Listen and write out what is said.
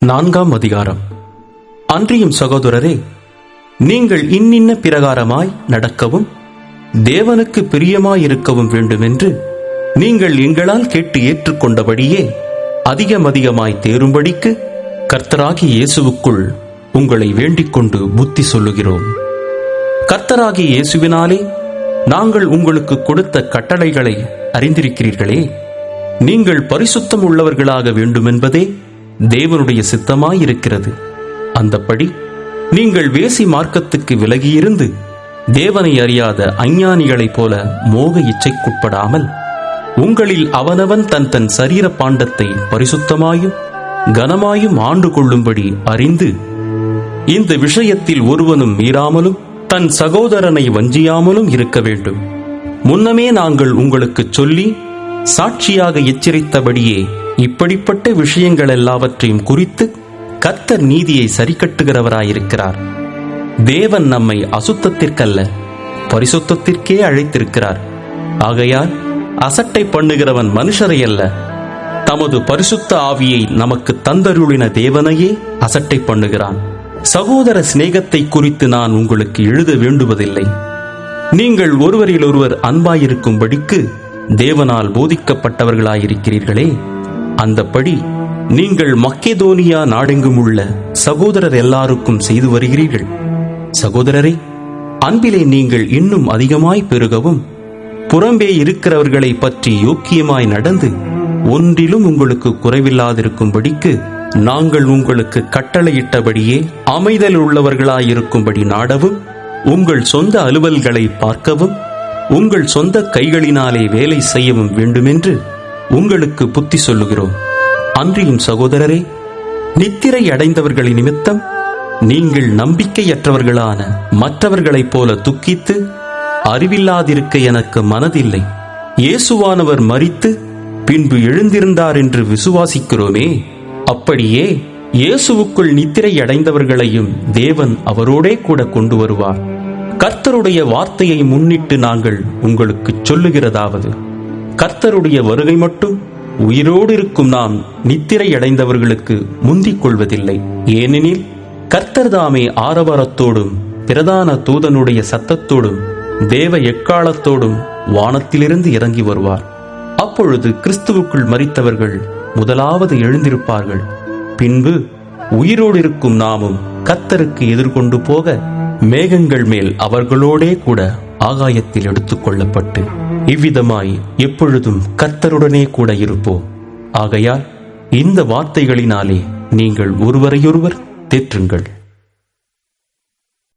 4ஆம் அதிகாரம். அன்றியும் சகோதரரே, நீங்கள் இன்னின்ன பிரகாரமாய் நடக்கவும் தேவனுக்கு பிரியமாயிருக்கவும் வேண்டுமென்று நீங்கள் எங்களால் கேட்டு ஏற்றுக்கொண்டபடியே அதிகமாய் தேரும்படிக்கு கர்த்தராகிய இயேசுவுக்குள் உங்களை வேண்டிக் கொண்டு புத்தி சொல்லுகிறோம். கர்த்தராகிய இயேசுவினாலே நாங்கள் உங்களுக்கு கொடுத்த கட்டளைகளை அறிந்திருக்கிறீர்களே. நீங்கள் பரிசுத்தம் உள்ளவர்களாக வேண்டுமென்பதே தேவனுடைய சித்தமாயிருக்கிறது. அந்தப்படி நீங்கள் வேசி மார்க்கத்துக்கு விலகியிருந்து தேவனை அறியாத அஞ்ஞானிகளைப் போல மோக இச்சைக்குட்படாமல் உங்களில் அவனவன் தன் தன் சரீர பாண்டத்தை பரிசுத்தமாயும் கனமாயும் ஆண்டு கொள்ளும்படி அறிந்து, இந்த விஷயத்தில் ஒருவனும் மீறாமலும் தன் சகோதரனை வஞ்சியாமலும் இருக்க வேண்டும். முன்னமே நாங்கள் உங்களுக்கு சொல்லி சாட்சியாக எச்சரித்தபடியே இப்படிப்பட்ட விஷயங்கள் எல்லாவற்றையும் குறித்து கர்த்தர் நீதியை சரிக்கட்டுகிறவராயிருக்கிறார். தேவன் நம்மை அசுத்தத்திற்கல்ல பரிசுத்தத்திற்கே அழைத்திருக்கிறார். ஆகையால் அசட்டை பண்ணுகிறவன் மனுஷரை அல்ல, தமது பரிசுத்த ஆவியை நமக்கு தந்தருளின தேவனையே அசட்டை பண்ணுகிறான். சகோதர சிநேகத்தை குறித்து நான் உங்களுக்கு எழுத வேண்டுவதில்லை. நீங்கள் ஒருவரிலொருவர் அன்பாயிருக்கும்படிக்கு தேவனால் போதிக்கப்பட்டவர்களாயிருக்கிறீர்களே. அந்தப்படி நீங்கள் மக்கெதோனியா நாடெங்கும் உள்ள சகோதரர் எல்லாருக்கும் செய்து வருகிறீர்கள். சகோதரரே, அன்பிலே நீங்கள் இன்னும் அதிகமாய் பெருகவும் புறம்பே இருக்கிறவர்களை பற்றி யோக்கியமாய் நடந்து ஒன்றிலும் உங்களுக்கு குறைவில்லாதிருக்கும்படிக்கு நாங்கள் உங்களுக்கு கட்டளையிட்டபடியே அமைதல் உள்ளவர்களாயிருக்கும்படி நாடவும், உங்கள் சொந்த அலுவல்களை பார்க்கவும் உங்கள் சொந்த கைகளினாலே வேலை செய்யவும் வேண்டுமென்று உங்களுக்கு புத்தி சொல்லுகிறோம். அன்றியும் சகோதரரே, நித்திரை அடைந்தவர்களின் நிமித்தம் நீங்கள் நம்பிக்கையற்றவர்களான மற்றவர்களைப் போல துக்கித்து அறிவில்லாதிருக்க எனக்கு மனதில்லை. இயேசுவானவர் மரித்து பின்பு எழுந்திருந்தார் என்று விசுவாசிக்கிறோமே. அப்படியே இயேசுவுக்குள் நித்திரை அடைந்தவர்களையும் தேவன் அவரோடே கூட கொண்டு வருவார். கர்த்தருடைய வார்த்தையை முன்னிட்டு நாங்கள் உங்களுக்கு சொல்லுகிறதாவது, கர்த்தருடைய வருகை மட்டும் உயிரோடு இருக்கும் நாம் நித்திரை அடைந்தவர்களுக்கு முந்திக் கொள்வதில்லை. ஏனெனில் கர்த்தர் தாமே ஆரவாரத்தோடும் பிரதான தூதனுடைய சத்தத்தோடும் தேவ எக்காலத்தோடும் வானத்திலிருந்து இறங்கி வருவார். அப்பொழுது கிறிஸ்துவுக்குள் மரித்தவர்கள் முதலாவது எழுந்திருப்பார்கள். பின்பு உயிரோடு இருக்கும் நாமும் கர்த்தருக்கு எதிர்கொண்டு போக மேகங்கள் மேல் அவர்களோடே கூட ஆகாயத்தில் எடுத்துக் கொள்ளப்பட்டு இவ்விதமாய் எப்பொழுதும் கர்த்தருடனே கூட இருப்போம். ஆகையால் இந்த வார்த்தைகளினாலே நீங்கள் ஒருவரையொருவர் தேற்றுங்கள்.